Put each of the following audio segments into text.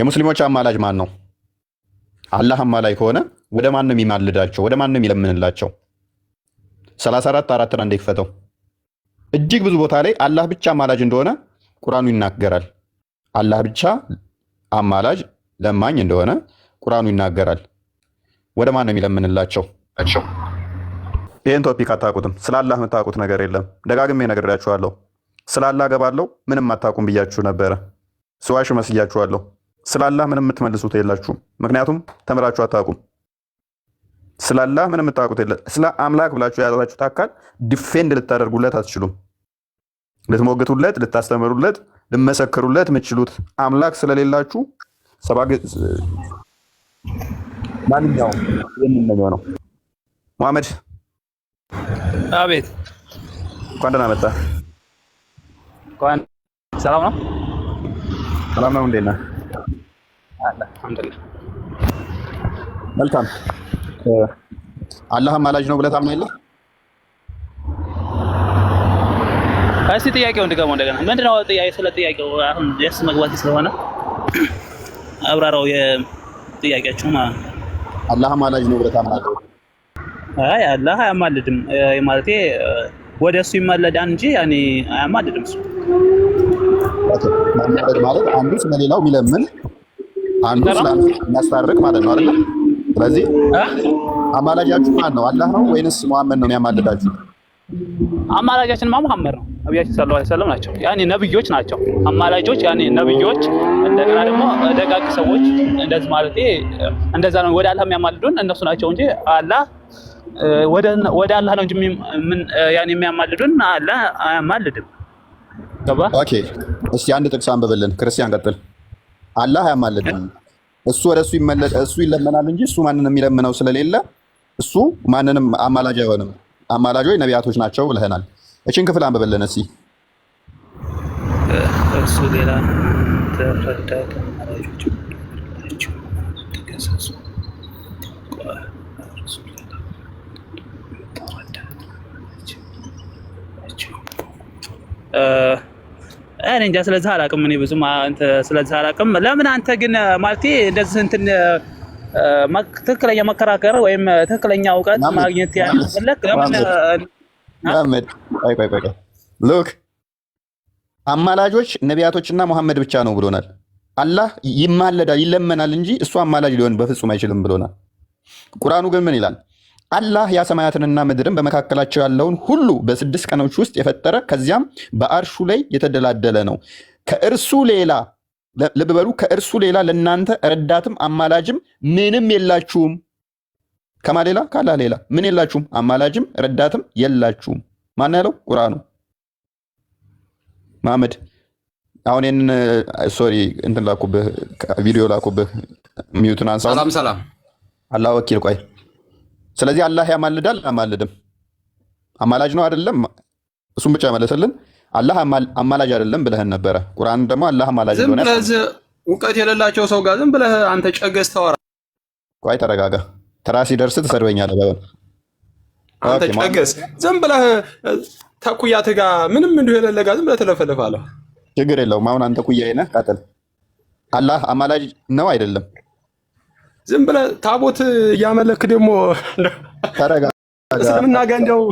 የሙስሊሞች አማላጅ ማን ነው? አላህ አማላጅ ከሆነ ወደ ማን ነው የሚማልዳቸው? ወደ ማን ነው የሚለምንላቸው? 34 4 አንዴ ይክፈተው። እጅግ ብዙ ቦታ ላይ አላህ ብቻ አማላጅ እንደሆነ ቁርአኑ ይናገራል። አላህ ብቻ አማላጅ ለማኝ እንደሆነ ቁርአኑ ይናገራል። ወደ ማን ነው የሚለምንላቸው? ይህን ቶፒክ አታውቁትም። ስለ አላህ የምታውቁት ነገር የለም። ደጋግሜ ነግሬያችኋለሁ። ስለ አላህ ገባለሁ ምንም አታውቁም ብያችሁ ነበረ። ስዋሽ መስያችኋለሁ። ስለ አላህ ምንም የምትመልሱት የላችሁም። ምክንያቱም ተምራችሁ አታውቁም። ስለ አላህ ምንም የምታውቁት የለ። ስለ አምላክ ብላችሁ የያዛችሁት አካል ዲፌንድ ልታደርጉለት አትችሉም። ልትሞግቱለት፣ ልታስተምሩለት፣ ልመሰክሩለት የምትችሉት አምላክ ስለሌላችሁ ማንኛውም የምንለው ነው። መሐመድ አቤት። እንኳን ደህና መጣህ። እንኳን ሰላም ነው። ሰላም ነው። እንዴት ነህ? አልሐምዱሊላህ። መልካም። አላህ አማላጅ ነው ብለህ ታምናለህ? እስኪ ጥያቄውን ድገመው እንደገና። ምንድነው ጥያቄ? ስለ ጥያቄው አሁን ደስ መግባት ስለሆነ አብራራው የጥያቄያችሁ ማለት ነው። አላህ አማላጅ ነው ብለህ ታምናለህ? አይ አላህ አያማልድም ማለቴ ወደ እሱ ይማለዳል እንጂ ያኔ አያማልድም። እሱ ማማለድ ማለት አንዱ ስለሌላው የሚለምን አንዱ ስለአንዱ የሚያስታርቅ ማለት ነው አይደል? ስለዚህ አማላጃችሁ ማን ነው? አላህ ነው ወይንስ መሐመድ ነው የሚያማልዳችሁ? አማላጃችንማ መሐመድ ነው። ነብያችን ሰለላሁ ዐለይሂ ወሰለም ናቸው። ያኔ ነብዮች ናቸው አማላጆች። ያኔ ነብዮች እንደገና ደግሞ ደጋግ ሰዎች እንደዚህ ማለቴ እንደዛ ነው። ወደ አላህ የሚያማልዱን እነሱ ናቸው እንጂ አላህ ወደ አላህ ነው እንጂ ምን ያኔ የሚያማልዱን አላህ አያማልድም። ገባ? ኦኬ። እስቲ አንድ ጥቅስ አንብብልን። ክርስቲያን ቀጥል። አላህ አያማልድም። እሱ ወደ እሱ ይለመናል እንጂ እሱ ማንንም የሚለምነው ስለሌለ እሱ ማንንም አማላጅ አይሆንም። አማላጆች ነቢያቶች ናቸው ብለህናል። እቺን ክፍል አንብብልን እስቲ። እሱ ሌላ ተፈዳተ አማላጆች ናቸው ተከሰሱ እኔ እንጃ ስለዚህ አላውቅም። እኔ ብዙም አንተ ስለዚህ አላውቅም። ለምን አንተ ግን ማለቴ እንደዚህ እንትን ትክክለኛ መከራከር ወይም ትክክለኛ እውቀት ማግኘት ያለፈለክ ለምን መሐመድ ቆይ ሉክ አማላጆች ነቢያቶችና መሐመድ ብቻ ነው ብሎናል። አላህ ይማለዳል ይለመናል እንጂ እሱ አማላጅ ሊሆን በፍጹም አይችልም ብሎናል። ቁርአኑ ግን ምን ይላል? አላህ የሰማያትንና ምድርን በመካከላቸው ያለውን ሁሉ በ6 ቀኖች ውስጥ የፈጠረ ከዚያም በአርሹ ላይ የተደላደለ ነው። ከእርሱ ሌላ ልብ በሉ፣ ከእርሱ ሌላ ለእናንተ ረዳትም አማላጅም ምንም የላችሁም። ከማ ሌላ? ካላህ ሌላ ምን የላችሁም? አማላጅም ረዳትም የላችሁም። ማን ያለው? ቁርአኑ። መሐመድ አሁን ይህንን ሶሪ እንትን ላኩብህ፣ ቪዲዮ ላኩብህ። ሚዩትን አንሳ። ሰላም አላህ ወኪል። ቆይ ስለዚህ አላህ ያማልዳል አማልድም? አማላጅ ነው አይደለም? እሱም ብቻ መለሰልን። አላህ አማላጅ አይደለም ብለህን ነበረ። ቁርአን ደግሞ አላህ አማላጅ ነው። ዝም ብለህ እውቀት የሌላቸው ሰው ጋር ዝም ብለህ አንተ ጨገስ ተወራ። ቆይ ተረጋጋ። ተራ ሲደርስ ትሰድበኛለህ። በበል አንተ ጨገስ ዝም ብለህ ተኩያትህ ጋር ምንም እንዲሁ የሌለ ጋር ዝም ብለህ ትለፈልፋለህ። ችግር የለውም። አሁን አንተ ኩያዬ ነህ፣ ቀጥል። አላህ አማላጅ ነው አይደለም? ዝም ብለህ ታቦት እያመለክ ደግሞ ተረጋጋ። እስልምና ጋር እንደው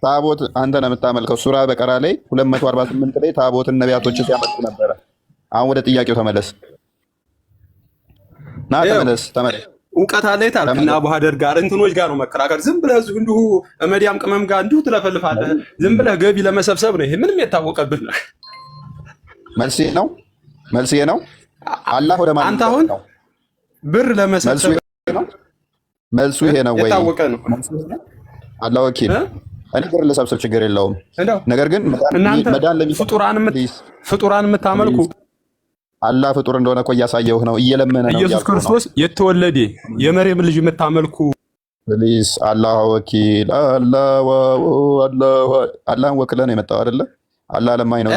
ታቦት አንተ ነው የምታመልከው። ሱራ በቀራ ላይ 248 ላይ ታቦትን ነቢያቶች ሲያመልኩ ነበረ። አሁን ወደ ጥያቄው ተመለስ። ተመለስ። እውቀት አለ ታልክና አቡሃደር ጋር እንትኖች ጋር ነው መከራከር። ዝም ብለህ እንዲሁ መዲያም ቅመም ጋር እንዲሁ ትለፈልፋለህ። ዝም ብለህ ገቢ ለመሰብሰብ ነው። ይሄ ምንም የታወቀብህ ነው። መልስ ነው። አላህ ወደ ማን አንተ አሁን ብር ለመሰብሰብ መልሱ ይሄ ነው ወይ? የታወቀ ነው። አላህ ወኪል። እኔ ብር ልሰብስብ ችግር የለውም። ነገር ግን እናንተ ፍጡራን የምታመልኩ አላህ ፍጡር እንደሆነ እኮ እያሳየሁህ ነው። እየለመነ ነው። ኢየሱስ ክርስቶስ የተወለደ የመርየም ልጅ የምታመልኩ ፕሊስ። አላህ ወኪል። አላህን ወክለህ ነው የመጣው አይደለ? አላህ ለማኝ ነው።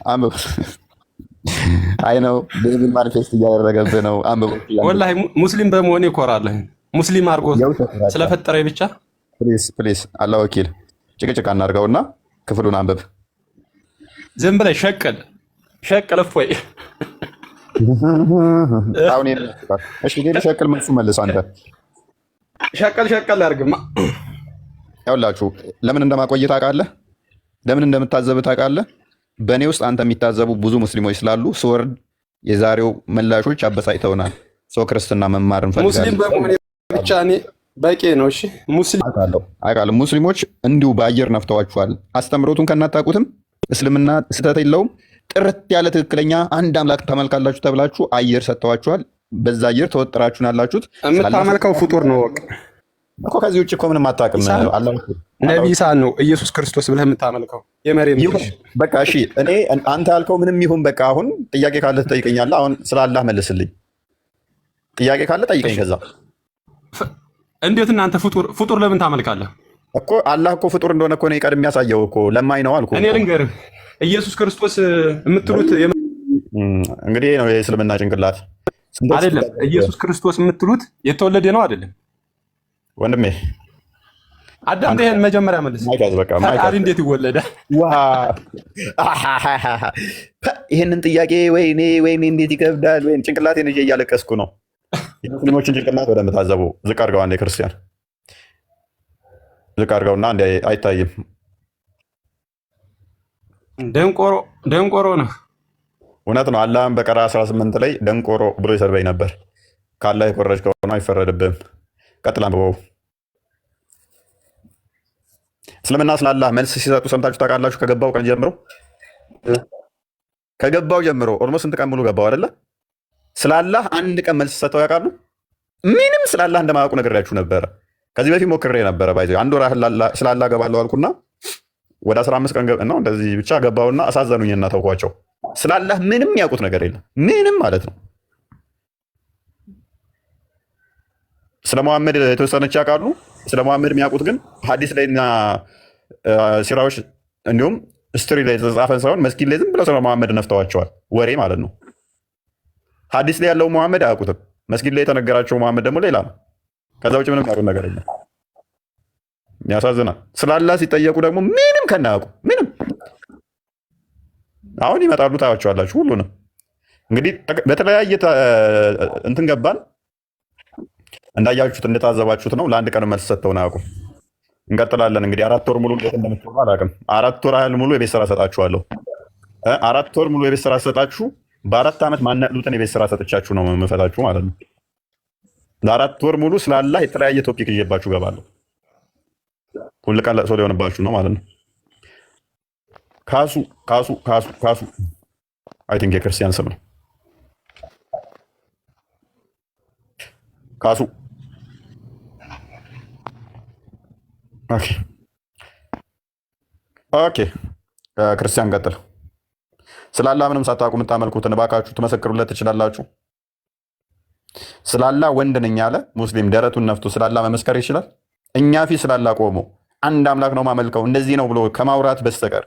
አንብብ። አይ ነው በምን ማኒፌስት እያደረገብህ ነው። አንብብ። ወላሂ ሙስሊም በመሆኔ እኮራለሁ። ሙስሊም አድርጎ ስለፈጠረኝ ብቻ ፕሊስ። አላህ ወኪል። ጭቅጭቅ አናድርገውና ክፍሉን አንብብ። ዝም ብለህ ሸቅል ሸቅል እፎይ አሁን እሺ ሸቅል መልሱ መልስ አንተ ሸቀል ያርግማ። ያውላችሁ ለምን እንደማቆይ ታውቃለህ? ለምን እንደምታዘብ ታውቃለህ? በእኔ ውስጥ አንተ የሚታዘቡ ብዙ ሙስሊሞች ስላሉ ስወርድ የዛሬው ምላሾች አበሳጭተውናል። ሰው ክርስትና መማር እንፈልጋለን። ሙስሊም በመሆኔ ብቻ እኔ በቂ ነው። እሺ አውቃለሁ። ሙስሊሞች እንዲሁ በአየር ነፍተዋችኋል። አስተምሮቱን ከናታቁትም እስልምና ስህተት የለውም። ጥርት ያለ ትክክለኛ አንድ አምላክ ታመልካላችሁ ተብላችሁ አየር ሰጥተዋችኋል። በዛ አየር ተወጥራችሁን ያላችሁት የምታመልከው ፍጡር ነው እኮ ከዚህ ውጭ እኮ ምንም አታውቅም። ነቢይ ኢሳን ነው ኢየሱስ ክርስቶስ ብለህ የምታመልከው የመሬም በቃ እሺ፣ እኔ አንተ ያልከው ምንም ይሁን በቃ። አሁን ጥያቄ ካለ ትጠይቀኛለህ። አሁን ስለ አላህ መልስልኝ። ጥያቄ ካለ ጠይቀኝ። ከዛ እንዴት እናንተ ፍጡር ለምን ታመልካለህ እኮ? አላህ እኮ ፍጡር እንደሆነ እኮ ነው ቀድሜ የሚያሳየው እኮ። ለማኝ ነው አልኩ። እኔ ልንገርህ ኢየሱስ ክርስቶስ የምትሉት እንግዲህ ነው የእስልምና ጭንቅላት አይደለም። ኢየሱስ ክርስቶስ የምትሉት የተወለደ ነው አይደለም? ወንድሜ አዳም ይሄን መጀመሪያ መልስ። ፈጣሪ እንዴት ይወለዳል? ይህንን ጥያቄ ወይኔ እንዴት ይከብዳል! ወይ ጭንቅላቴን ይዤ እያለቀስኩ ነው። የሙስሊሞችን ጭንቅላት በደንብ ታዘቡ። ዝቅ አድርገው አንዴ ክርስቲያን ዝቅ አድርገውና አንዴ አይታይም። ደንቆሮ ነው። እውነት ነው። አላህም በቀራ 18 ላይ ደንቆሮ ብሎ ይሰድበኝ ነበር። ከአላህ የኮረጅ ከሆነ አይፈረድብህም። ቀጥል አንብበው። እስልምና ስላላህ መልስ ሲሰጡ ሰምታችሁ ታውቃላችሁ? ከገባው ጀምሮ ኦልሞስት ስንት ቀን ሙሉ ገባው አይደለ? ስላላህ አንድ ቀን መልስ ሰጥተው ያውቃሉ? ምንም ስላላህ እንደማያውቁ ነግሬያችሁ ነበረ። ከዚህ በፊት ሞክሬ ነበረ። ባይዘ አንድ ወር ስላላህ ገባለሁ አልኩና ወደ 15 ቀን ነው እንደዚህ ብቻ ገባውና አሳዘኑኝና ተውኳቸው። ስላላህ ምንም ያውቁት ነገር የለም። ምንም ማለት ነው። ስለ መሐመድ የተወሰነች ያውቃሉ። ስለ መሐመድ የሚያውቁት ግን ሐዲስ ላይና ሲራዎች እንዲሁም ስትሪ ላይ የተጻፈን ሳይሆን መስጊድ ላይ ዝም ብለው ስለ መሐመድ ነፍተዋቸዋል። ወሬ ማለት ነው። ሐዲስ ላይ ያለው መሐመድ አያውቁትም። መስጊድ ላይ የተነገራቸው መሐመድ ደግሞ ሌላ ነው። ከዛ ውጭ ምንም ያውቁት ነገር የለም። ያሳዝናል። ስላላህ ሲጠየቁ ደግሞ ምንም ከናያውቁ ምንም። አሁን ይመጣሉ፣ ታያቸዋላችሁ ሁሉንም። እንግዲህ በተለያየ እንትን ገባን። እንዳያችሁት እንደታዘባችሁት ነው። ለአንድ ቀን መልስ ሰጥተውን አያውቁም። እንቀጥላለን እንግዲህ 4 ወር ሙሉ እንዴት እንደምትሆኑ አላውቅም። 4 ወር ያህል ሙሉ የቤት ስራ ሰጣችኋለሁ። 4 ወር ሙሉ የቤት ስራ ሰጣችሁ። በ4 ዓመት ማናሉትን የቤት ስራ ሰጥቻችሁ ነው የምፈታችሁ ማለት ነው። ለ4 ወር ሙሉ ስላላህ የተለያየ ቶፒክ ይዤባችሁ ገባለሁ። ሁል ቀን ለቅሶ ሊሆንባችሁ ነው ማለት ነው። ካሱ አይ ቲንክ የክርስቲያን ስም ነው። ካሱ ኦኬ ክርስቲያን ቀጥል። ስላላህ ምንም ሳታውቁ የምታመልኩትን እባካችሁ ትመሰክሩለት ትችላላችሁ? ስላላህ ወንድ ነኝ ያለ ሙስሊም ደረቱን ነፍቶ ስላላህ መመስከር ይችላል? እኛ ፊት ስላላህ ቆሞ አንድ አምላክ ነው ማመልከው እንደዚህ ነው ብሎ ከማውራት በስተቀር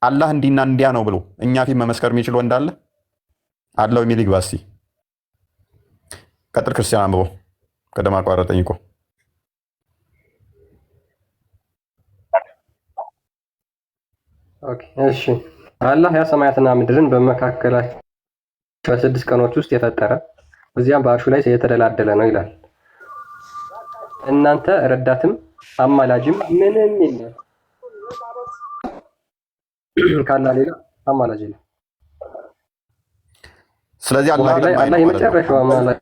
አላህ እንዲና እንዲያ ነው ብሎ እኛ ፊት መመስከር የሚችል ወንድ አለ? አለው የሚል ይግባ እስኪ። ቀጥል ክርስቲያን አንብበው። ቀደም አቋረጠኝ እኮ። እሺ አላህ ያ ሰማያትና ምድርን በመካከላቸው በ6 ቀኖች ውስጥ የፈጠረ እዚያም በአርሹ ላይ የተደላደለ ነው ይላል። እናንተ ረዳትም አማላጅም ምንም የለም ካላ ሌላ አማላጅ የለም። ስለዚህ አላህ የመጨረሻው አማላጅ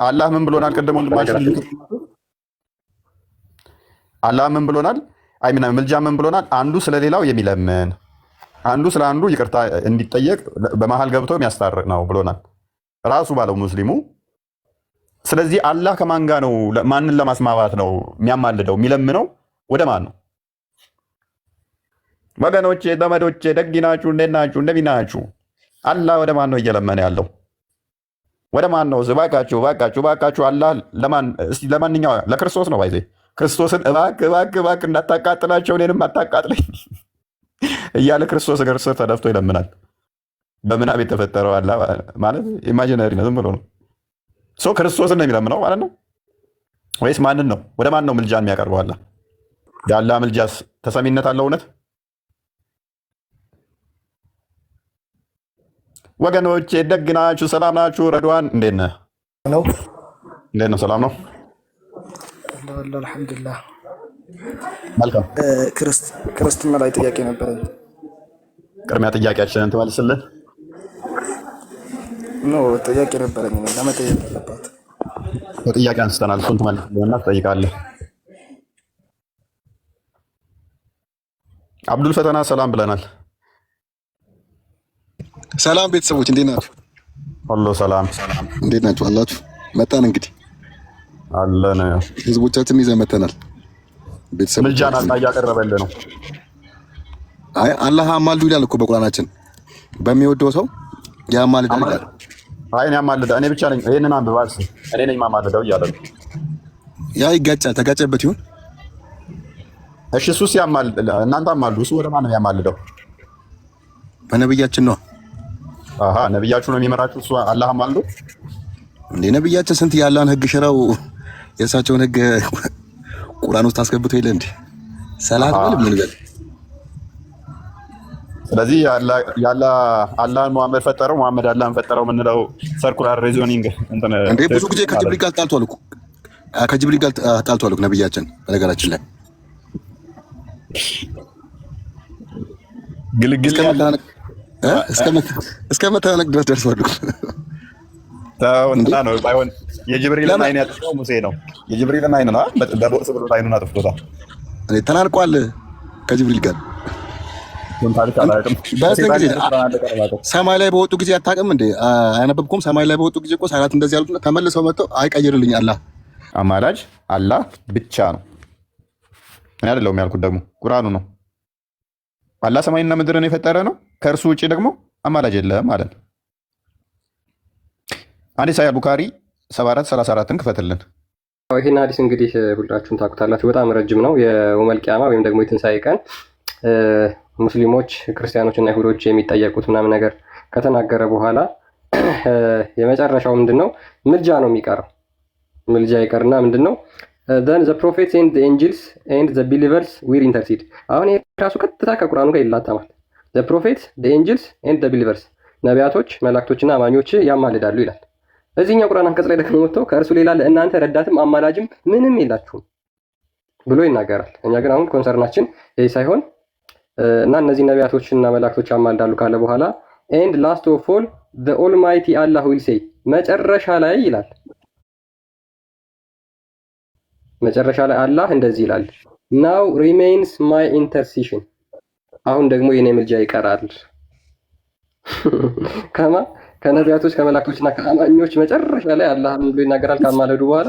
አላህ ምን ብሎናል? ቅድም ወንድማችን አላህ ምን ብሎናል? አይሚና ምልጃ ምን ብሎናል? አንዱ ስለሌላው የሚለምን አንዱ ስለ አንዱ ይቅርታ እንዲጠየቅ በመሃል ገብቶ የሚያስታርቅ ነው ብሎናል ራሱ ባለው ሙስሊሙ። ስለዚህ አላህ ከማን ጋር ነው? ማንን ለማስማማት ነው የሚያማልደው የሚለምነው? ወደ ማን ነው? ወገኖቼ፣ ዘመዶቼ ደግ ናችሁ? እንዴት ናችሁ? እንደምን ናችሁ? አላህ ወደ ማን ነው እየለመነ ያለው? ወደ ማን ነው? እባካችሁ አላህ ለማን? እስቲ ለማንኛው ለክርስቶስ ነው ባይዘ ክርስቶስን እባክህ እንዳታቃጥላቸው እኔንም አታቃጥለኝ እያለ ክርስቶስ እግር ስር ተደፍቶ ይለምናል። በምናብ የተፈጠረው አላህ ማለት ኢማጂነሪ ነው፣ ዝም ብሎ ነው። ሰው ክርስቶስን ነው የሚለምነው ማለት ነው ወይስ ማንን ነው? ወደ ማን ነው ምልጃን የሚያቀርበው? አላህ የአላህ ምልጃስ ተሰሚነት አለው? እውነት ወገኖቼ ደግ ናችሁ? ሰላም ናችሁ? ረድዋን እንዴት ነህ? ነው እንዴት ነው? ሰላም ነው? አልሐምዱሊላህ። መልካም። ክርስትና ላይ ጥያቄ ነበረኝ። ቅድሚያ ጥያቄያችንን ትመልስልን? ጥያቄ ነበረኝ ለመጠየቅ አለባት። ጥያቄ አንስተናል፣ እሱን ትመልስልንና ትጠይቃለህ። አብዱል ፈተና ሰላም ብለናል። ሰላም ቤተሰቦች እንዴት ናችሁ? ሁሉ ሰላም። እንዴት ናችሁ? አላችሁ? መጣን እንግዲህ አለን። ህዝቦቻችን ይዘን መተናል። ቤተሰቦች ምልጃን አላህ እያቀረበልህ ነው። አይ አላህ አማልዱ ይላል እኮ በቁርአናችን። በሚወደው ሰው ያማልዳል ይላል። አይ እኔ አማልዳ እኔ ብቻ ነኝ። ይሄንን አንብባስ እኔ ነኝ ማማልደው እያለ ነው። ያ ይጋጫል። ተጋጨበት ይሁን። እሺ እሱስ ያማልድ፣ እናንተ አማልዱ። እሱ ወደ ማን ነው ያማልደው? በነብያችን ነው። አሃ ነብያችሁ ነው የሚመራችሁ። እሱ አላህ አማልዶ እንዴ? ነብያችን ስንት የአላህን ህግ ሽረው የእሳቸውን ህግ ቁርአን ውስጥ አስገብቶ የለ እንዴ? ሰላት በል ምን በል። ስለዚህ አላህን መሐመድ ፈጠረው፣ መሐመድ አላህን ፈጠረው የምንለው ሰርኩላር ሪዞኒንግ እንትን እንዴ? ብዙ ጊዜ ከጅብሪል ጋር ጣልቷል እኮ ከጅብሪል ጋር ጣልቷል እኮ ነብያችን። በነገራችን ላይ ግልግል እስከ መተናነቅ ድረስ ደርሷል። ታው እንትና ነው ባይሆን የጅብሪልን አይን ያጠፋው ሙሴ ነው። የጅብሪልን አይን ነው በቦክስ ብሎ አይኑን አጥፍቶታል። እኔ ተናንቋል ከጅብሪል ጋር። ሰማይ ላይ በወጡ ጊዜ አታውቅም እንዴ? አያነበብኩም? ሰማይ ላይ በወጡ ጊዜ እኮ ሰላት እንደዚህ ያሉት ተመልሰው መጥተው አይቀይርልኝ አላህ አማላጅ አላህ ብቻ ነው። እኔ አይደለሁም ያልኩት፣ ደግሞ ቁርአኑ ነው። አላህ ሰማይና ምድርን የፈጠረ ነው። ከእርሱ ውጪ ደግሞ አማላጅ የለም ማለት ነው። አንዴ ሳሂህ ቡኻሪ 7434ን ክፈትልን። ይህን ሀዲስ እንግዲህ ሁላችሁም ታውቁታላችሁ። በጣም ረጅም ነው። የውመል ቂያማ ወይም ደግሞ የትንሣኤ ቀን ሙስሊሞች፣ ክርስቲያኖች እና ይሁዶች የሚጠየቁት ምናምን ነገር ከተናገረ በኋላ የመጨረሻው ምንድን ነው? ምልጃ ነው የሚቀረው። ምልጃ ይቀርና ምንድን ነው? then the prophets and the angels and the believers will intercede። አሁን የራሱ ቀጥታ ከቁርአኑ ጋር ይላጣማል። the prophets, the angels and the believers ነቢያቶች፣ መላእክቶችና አማኞች ያማልዳሉ ይላል። እዚህኛው ቁርአን አንቀጽ ላይ ደግሞ ወጥቶ ከእርሱ ሌላ ለእናንተ ረዳትም አማላጅም ምንም የላችሁም ብሎ ይናገራል። እኛ ግን አሁን ኮንሰርናችን ይሄ ሳይሆን እና እነዚህ ነቢያቶችና መላእክቶች ያማልዳሉ ካለ በኋላ and last of all the almighty Allah will say መጨረሻ ላይ ይላል። መጨረሻ ላይ አላህ እንደዚህ ይላል now remains my intercession አሁን ደግሞ የኔ ምልጃ ይቀራል። ከነቢያቶች ከመላእክቶችና ከአማኞች መጨረሻ ላይ አላህ ምን ብሎ ይናገራል? ካማለዱ በኋላ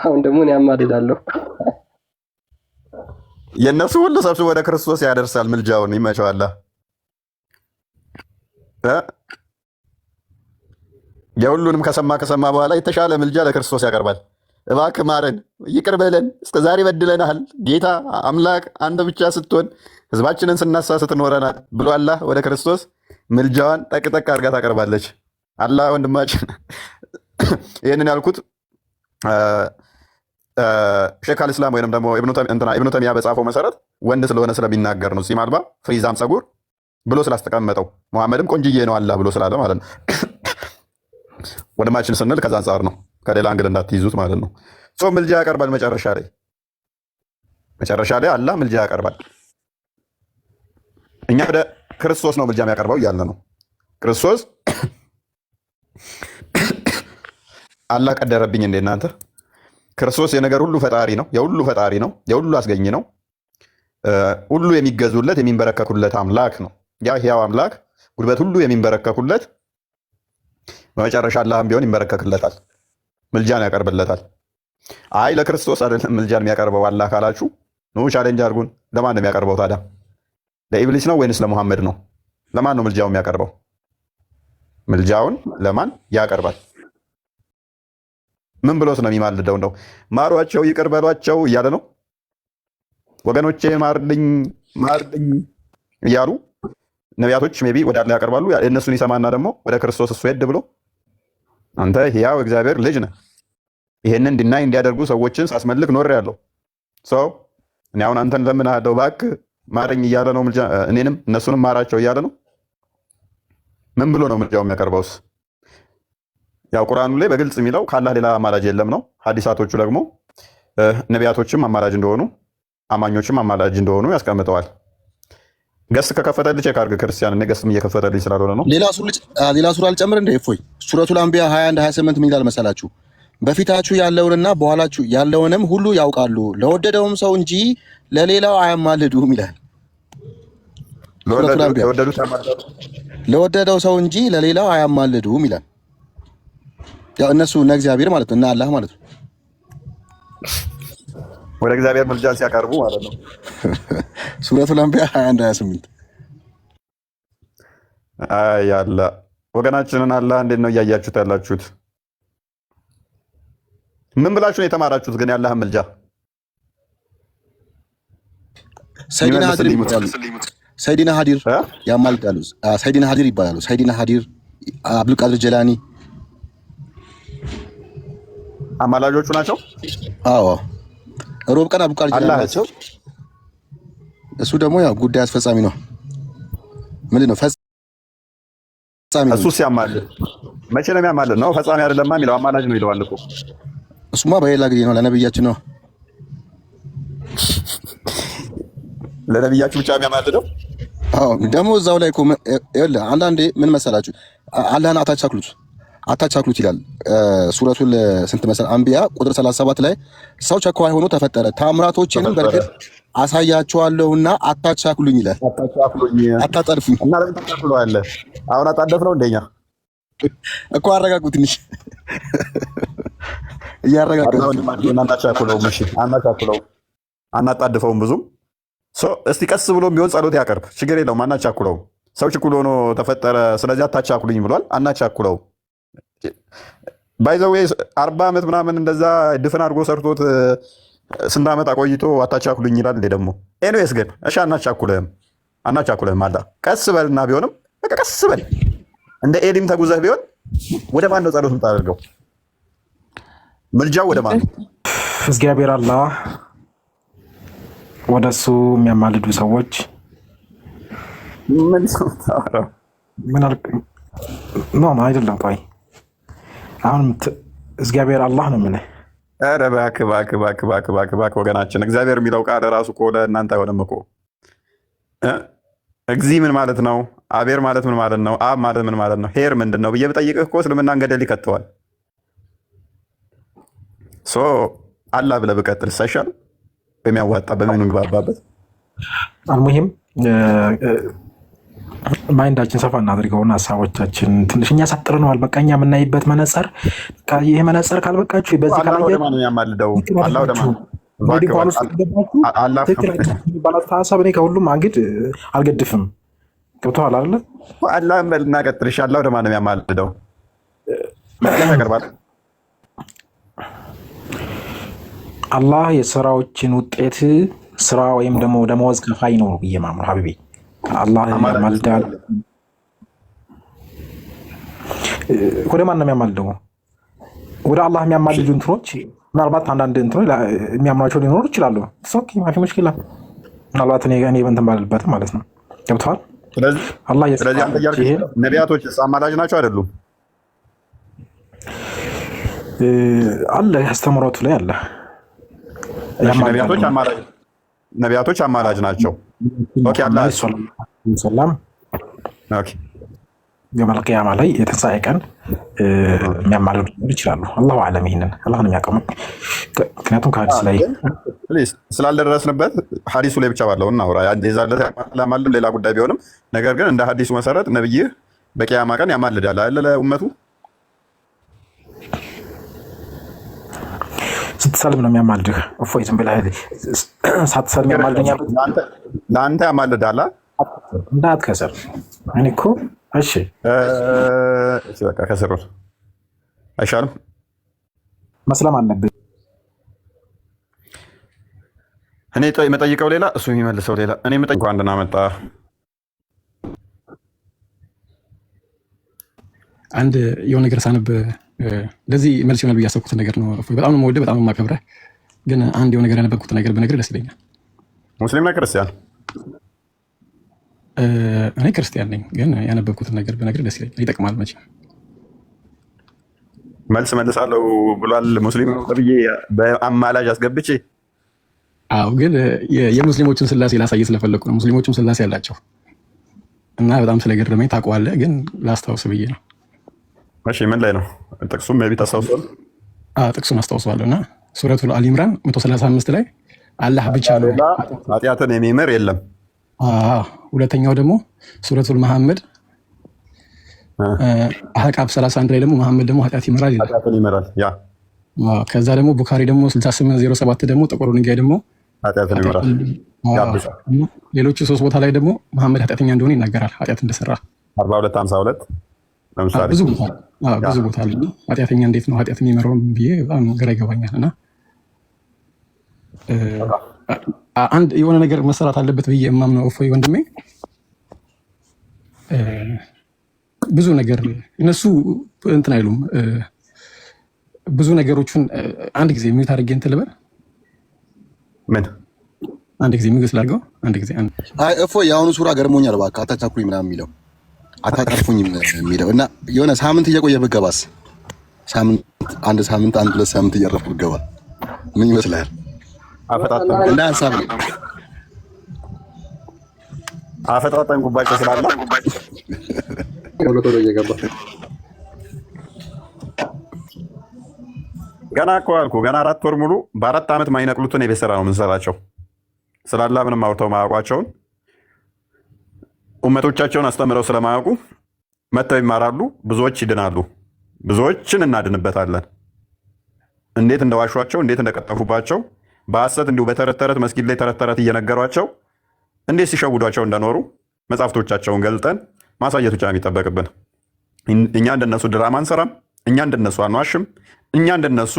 አሁን ደግሞ እኔ አማልዳለሁ። የእነሱ ሁሉ ሰብስቦ ወደ ክርስቶስ ያደርሳል ምልጃውን። ይመቸዋል። የሁሉንም ከሰማ በኋላ የተሻለ ምልጃ ለክርስቶስ ያቀርባል። እባክህ ማረን፣ ይቅር በለን፣ እስከ ዛሬ በድለናል። ጌታ አምላክ አንተ ብቻ ስትሆን ህዝባችንን ስናሳስት ኖረናል ብሎ አላህ ወደ ክርስቶስ ምልጃዋን ጠቅጠቅ አድርጋ ታቀርባለች። አላህ ወንድማችን ይህንን ያልኩት ሼክ አልእስላም ወይም ደግሞ ኢብኑ ተይሚያ በጻፈው መሰረት ወንድ ስለሆነ ስለሚናገር ነው። ጺም አልባ ፍሪዛም ጸጉር ብሎ ስላስጠቀመጠው መሐመድም ቆንጅዬ ነው አላህ ብሎ ስላለ ማለት ነው። ወንድማችን ስንል ከዛ አንጻር ነው፣ ከሌላ እንግዲህ እንዳትይዙት ማለት ነው። ጾም ምልጃ ያቀርባል። መጨረሻ ላይ አላህ ምልጃ ያቀርባል። እኛ ወደ ክርስቶስ ነው ምልጃ የሚያቀርበው እያለ ነው። ክርስቶስ አላህ ቀደረብኝ እንደ እናንተ። ክርስቶስ የነገር ሁሉ ፈጣሪ ነው፣ የሁሉ ፈጣሪ ነው፣ የሁሉ አስገኝ ነው። ሁሉ የሚገዙለት የሚንበረከኩለት አምላክ ነው። ያ ሕያው አምላክ ጉልበት ሁሉ የሚንበረከኩለት በመጨረሻ አላህም ቢሆን ይንበረከክለታል፣ ምልጃን ያቀርብለታል። አይ ለክርስቶስ አይደለም ምልጃን የሚያቀርበው አላህ ካላችሁ ኑ ቻሌንጅ አድርጉን። ለማን ነው የሚያቀርበው ታዲያ? ለኢብሊስ ነው ወይንስ ለሙሐመድ ነው? ለማን ነው ምልጃውን የሚያቀርበው? ምልጃውን ለማን ያቀርባል? ምን ብሎት ነው የሚማልደው? እንደው ማሯቸው፣ ይቅር በሏቸው እያለ ነው። ወገኖቼ ማርልኝ እያሉ ነቢያቶች ሜይ ቢ ወደ አላህ ያቀርባሉ። የእነሱን ይሰማና ደግሞ ወደ ክርስቶስ እሱ ሄድ ብሎ አንተ ሕያው እግዚአብሔር ልጅ ነህ፣ ይሄንን እንዲናይ እንዲያደርጉ ሰዎችን ሳስመልክ ኖሬያለሁ። ሰው እኔ አሁን አንተን ለምንሃለው እባክህ ማረኝ እያለ ነው። እኔንም እነሱንም ማራቸው እያለ ነው። ምን ብሎ ነው ምልጃው የሚያቀርበውስ? ያው ቁርአኑ ላይ በግልጽ የሚለው ከአላህ ሌላ አማላጅ የለም ነው። ሐዲሳቶቹ ደግሞ ነቢያቶችም አማላጅ እንደሆኑ አማኞችም አማላጅ እንደሆኑ ያስቀምጠዋል። ገስ ከከፈተልህ ቼክ አድርግ ክርስቲያን። እኔ ገስም እየከፈተልኝ ስላልሆነ ነው። ሌላ ሱራ አልጨምር እንደ እፎይ ሱረቱል አንቢያ 21 28 ምን ይላል መሰላችሁ? በፊታችሁ ያለውንና በኋላችሁ ያለውንም ሁሉ ያውቃሉ፣ ለወደደውም ሰው እንጂ ለሌላው አያማልዱም ይላል። ለወደደው ሰው እንጂ ለሌላው አያማልዱም ይላል። ያው እነሱ እና እግዚአብሔር ማለት ነው እና አላህ ማለት ነው ወደ እግዚአብሔር ምልጃን ሲያቀርቡ ማለት ነው። ሱረቱል አንቢያ 21 28 አይ አላህ ወገናችንን አላህ እንዴት ነው እያያችሁት ያላችሁት? ምን ብላችሁ ነው የተማራችሁት ግን የአላህን ምልጃ? ሰይዲና ሀዲር ያማልዳሉ። ሰይዲና ሀዲር ይባላሉ። ሰይዲና ሀዲር፣ አብዱልቃድር ጀላኒ አማላጆቹ ናቸው። አዎ ሮብ ቀን አብዱልቃድር ጀላኒ ናቸው። እሱ ደግሞ ያው ጉዳይ አስፈጻሚ ነው። ምንድን ነው ፈጻሚ ነው። እሱ ሲያማልድ መቼ ነው የሚያማልድ ነው? ፈጻሚ አይደለማ የሚለው አማላጅ ነው ይለዋል እኮ። እሱማ በሌላ ጊዜ ነው፣ ለነብያችን ነው። ለነብያችሁ ብቻ የሚያማልደው? አዎ ደግሞ እዛው ላይ እኮ ይኸውልህ አንዳንዴ ምን መሰላችሁ አላህን አታቻክሉት ይላል። ሱረቱል ስንት መሰል አንቢያ ቁጥር 37 ላይ ሰው ቸኳይ ሆኖ ተፈጠረ፣ ታምራቶችንም በርግጥ አሳያችኋለሁና አታቻክሉኝ ይላል። አታጠርፉኝ እና ለምን ታቻክሉዋለህ? አሁን አጣደፍ ነው እንደኛ እኮ አረጋጉ ትንሽ እያረጋጋው እናቻክለው። እሺ አናቻክለው፣ አናጣድፈውም ብዙም እስቲ ቀስ ብሎ ቢሆን ጸሎት ያቀርብ፣ ችግር የለውም። አናቻኩለው። ሰው ችኩል ሆኖ ተፈጠረ፣ ስለዚህ አታቻኩልኝ ብሏል። አናቻኩለው። ባይዘዌ 40 ዓመት ምናምን እንደዛ ድፍን አድርጎ ሰርቶት ስንት ዓመት አቆይቶ አታቻኩልኝ ይላል እንዴ ደግሞ። ኤኒዌይስ ግን እሺ አናቻኩልህም አላ ቀስ በልና ቢሆንም በቃ ቀስ በል። እንደ ኤሊም ተጉዘህ ቢሆን ወደ ማን ነው ጸሎት የምታደርገው? ምልጃው ወደ ማን ነው? እግዚአብሔር አላህ ወደ እሱ የሚያማልዱ ሰዎች ምን አይደለም። ቆይ አሁን እግዚአብሔር አላህ ነው የምልህ። ኧረ እባክህ ወገናችን፣ እግዚአብሔር የሚለው ቃል ራሱ እኮ ለእናንተ አይሆንም እኮ። እግዚ ምን ማለት ነው? አቤር ማለት ምን ማለት ነው? አብ ማለት ምን ማለት ነው? ሄር ምንድን ነው ብዬ ብጠይቅህ እኮ እስልምናን ገደል ይከተዋል። አላህ ብለህ ብቀጥል ሳይሻል በሚያዋጣ በምንግባባበት አልሙሂም ማይንዳችን ሰፋ እናድርገውና ሀሳቦቻችን ትንሽ እኛ ሳጥረነዋል። በቃ እኛ የምናይበት መነጽር ይሄ መነጽር ካልበቃችሁ በዚህ ሀሳብ እኔ ከሁሉም አንግድ አልገድፍም። ገብቶሃል አይደለ? አላህ በልና ቀጥል። አላህ ወደ ማን ነው የሚያማልደው? አላህ የስራዎችን ውጤት ስራ ወይም ደግሞ ደመወዝ ከፋይ ነው ብዬ ማምነው ሀቢቢ። አላህ ያማልዳል። ወደ ማን ነው የሚያማልደው? ወደ አላህ የሚያማልዱ እንትኖች ምናልባት አንዳንድ እንትኖች የሚያምኗቸው ሊኖሩ ይችላሉ። ኦኬ ማፊ ሙሽኪላ። ምናልባት እኔ በእንትን ባልበትም ማለት ነው። ገብተዋል። ስለዚህ ነቢያቶች አማላጅ ናቸው አይደሉም? አለ ያስተምሮቱ ላይ አለ። ነቢያቶች አማላጅ ናቸው። ኦኬ አላህ ሰላም ኦኬ የውመል ቂያማ ላይ የትንሣኤ ቀን የሚያማልዱ ይችላሉ። አላሁ አለም። ይሄንን አላህ ነው የሚያውቀው። ምክንያቱም ከሐዲስ ላይ ስላልደረስንበት ሐዲሱ ላይ ብቻ ባለው እናውራ። የዛለት ያማልድ ሌላ ጉዳይ ቢሆንም ነገር ግን እንደ ሐዲሱ መሰረት ነብይህ በቂያማ ቀን ያማልዳል አይደል ለኡመቱ። ስትሰልም ነው የሚያማልድህ። እፎይ ዝም ብለህ ሳትሰልም ያማልደኛል። ለአንተ ያማልዳል እንዳትከስር። እኔ እኮ እሺ በቃ ከስሩ አይሻልም? መስለም አለብህ። እኔ የምጠይቀው ሌላ፣ እሱ የሚመልሰው ሌላ። እኔ የምጠይቀው አንድና መጣ አንድ የሆነ ነገር ሳነብ ለዚህ መልስ ይሆናል ብዬ ያሰብኩት ነገር ነው። በጣም ነው የምወደው፣ በጣም ነው የማከብረህ። ግን አንድ የሆነ ነገር ያነበብኩት ነገር ብነግርህ ደስ ይለኛል። ሙስሊም ነህ ክርስቲያን? እኔ ክርስቲያን ነኝ፣ ግን ያነበብኩትን ነገር ብነግርህ ደስ ይለኛል። ይጠቅማል መቼም። መልስ መልሳለሁ ብሏል ሙስሊም ብዬ በአማላጅ አስገብቼ። አዎ፣ ግን የሙስሊሞችን ስላሴ ላሳየ ስለፈለኩ ነው። ሙስሊሞችም ስላሴ ያላቸው እና በጣም ስለገረመኝ ታውቀዋለህ፣ ግን ላስታውስ ብዬ ነው። እሺ፣ ምን ላይ ነው ጥቅሱም? ቢ ታስታውሰዋል? ጥቅሱን አስታውሰዋለሁ። እና ሱረቱል አሊ ኢምራን 135 ላይ አላህ ብቻ ነው ኃጢአትን የሚምር የለም። ሁለተኛው ደግሞ ሱረቱል መሐመድ አህቃፍ 31 ላይ ደግሞ መሐመድ ደግሞ ኃጢአት ይምራል ይላል። ኃጢአትን ይምራል። ያ ከዛ ደግሞ ቡካሪ ደግሞ 6807 ደግሞ ጥቁሩ ድንጋይ ደግሞ ኃጢአትን ይምራል። ሌሎቹ 3 ቦታ ላይ ደግሞ መሐመድ ኃጢአተኛ እንደሆነ ይናገራል፣ ኃጢአት እንደሰራ 4252 ለምሳሌ ብዙ ቦታ ላይ ኃጢአተኛ እንዴት ነው ኃጢአት የሚመራው ብዬ በጣም ግራ ይገባኛል። እና አንድ የሆነ ነገር መሰራት አለበት ብዬ የማምነው እፎይ ወንድሜ፣ ብዙ ነገር እነሱ እንትን አይሉም። ብዙ ነገሮችን አንድ ጊዜ ሚዩት አድርጌ እንትን ልበል። ምን አንድ ጊዜ ሚዩት ላድርገው። አንድ ጊዜ አይ እፎይ የአሁኑ ሱራ ገርሞኛል። እባክህ አታቻኩኝ ምናምን የሚለው አታቀርፉኝ የሚለው እና የሆነ ሳምንት እየቆየ ብገባስ? አንድ ሳምንት 2 ሳምንት እያረፍኩ ብገባ ምን ይመስልሃል? እንደ ሀሳብ ነው። አፈጣጠንኩባቸው ስላለ ቶሎ እየገባ ገና እኮ አልኩህ፣ ገና 4 ወር ሙሉ በ4 ዓመት ማይነቅሉትን የቤት ስራ ነው የምንሰራቸው። ስላላ ምንም አውርተው ማያውቋቸውን ኡመቶቻቸውን አስተምረው ስለማያውቁ መጥተው ይማራሉ። ብዙዎች ይድናሉ። ብዙዎችን እናድንበታለን። እንዴት እንደዋሿቸው፣ እንዴት እንደቀጠፉባቸው፣ በሐሰት እንዲሁ በተረት ተረት መስጊድ ላይ ተረት ተረት እየነገሯቸው እንዴት ሲሸውዷቸው እንደኖሩ መጽሐፍቶቻቸውን ገልጠን ማሳየት ብቻ ነው የሚጠበቅብን። እኛ እንደነሱ ድራማ አንሰራም። እኛ እንደነሱ አንዋሽም። እኛ እንደነሱ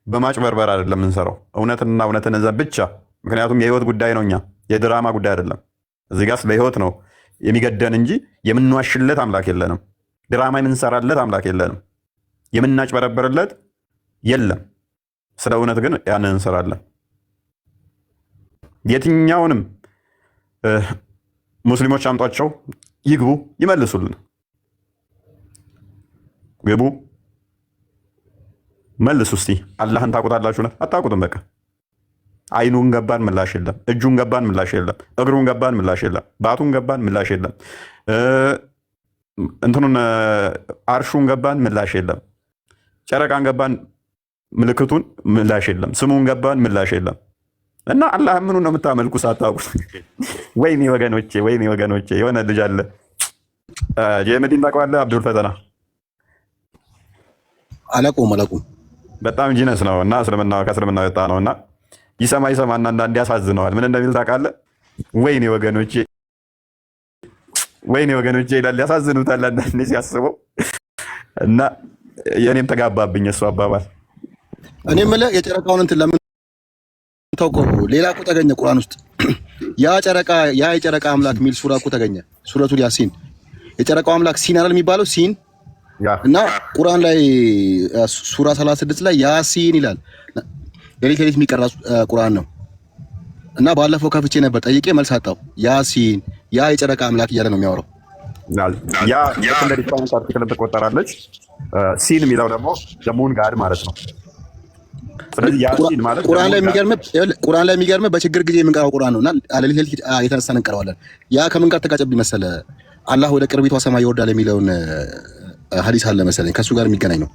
በማጭበርበር አይደለም የምንሰራው፣ እውነትና እውነትን ይዘን ብቻ። ምክንያቱም የህይወት ጉዳይ ነው፣ እኛ የድራማ ጉዳይ አይደለም። እዚህ ጋር ስለ ህይወት ነው የሚገደን እንጂ የምንዋሽለት አምላክ የለንም። ድራማ የምንሰራለት አምላክ የለንም። የምናጭበረበርለት የለም። ስለ እውነት ግን ያንን እንሰራለን። የትኛውንም ሙስሊሞች አምጧቸው፣ ይግቡ፣ ይመልሱልን። ግቡ፣ መልሱ። እስቲ አላህን ታውቁታላችሁ? አታውቁትም። በቃ አይኑን ገባን ምላሽ የለም። እጁን ገባን ምላሽ የለም። እግሩን ገባን ምላሽ የለም። ባቱን ገባን ምላሽ የለም። እንትኑን አርሹን ገባን ምላሽ የለም። ጨረቃን ገባን ምልክቱን ምላሽ የለም። ስሙን ገባን ምላሽ የለም። እና አላህ ምኑ ነው የምታመልኩ ሳታውቁት? ወይኔ ወገኖቼ፣ ወይኔ ወገኖቼ። የሆነ ልጅ አለ ጀመዲን ታውቀዋለህ? አብዱል ፈተና አላውቀውም። በጣም ጂነስ ነው እና ከእስልምና ወጣ ነው እና ይሰማና አንዳንዴ ያሳዝነዋል። ምን እንደሚል ታውቃለህ? ወይኔ ወገኖቼ፣ ወይኔ ወገኖቼ ይላል። ያሳዝኑታል አንዳንዴ ሲያስበው እና የእኔም ተጋባብኝ እሱ አባባል። እኔ የምልህ የጨረቃውን እንትን ለምን ታውቀው? ሌላ እኮ ተገኘ ቁርአን ውስጥ ያ የጨረቃ አምላክ የሚል ሱራ እኮ ተገኘ። ሱረቱል ያሲን የጨረቃው አምላክ ሲን አይደል የሚባለው? ሲን እና ቁርአን ላይ ሱራ 36 ላይ ያሲን ይላል። ሌሊት የሚቀራ ቁርአን ነው። እና ባለፈው ከፍቼ ነበር ጠይቄ መልስ አጣው። ያሲን ያ የጨረቃ አምላክ እያለ ነው የሚያወራው። ያ እንደ ዲፋይን አርቲክል ትቆጠራለች። ሲን የሚለው ደግሞ ደሙን ጋድ ማለት ነው። ስለዚህ ያሲን ማለት ቁርአን ላይ የሚገርምህ በችግር ጊዜ የምንቀራው ቁርአን ነው እና ሌሊት የተነሳን እንቀራዋለን። ያ ከምን ጋር ተጋጨብኝ መሰለ? አላህ ወደ ቅርቢቷ ሰማይ ይወርዳል የሚለውን ሐዲስ አለ መሰለኝ፣ ከሱ ጋር የሚገናኝ ነው።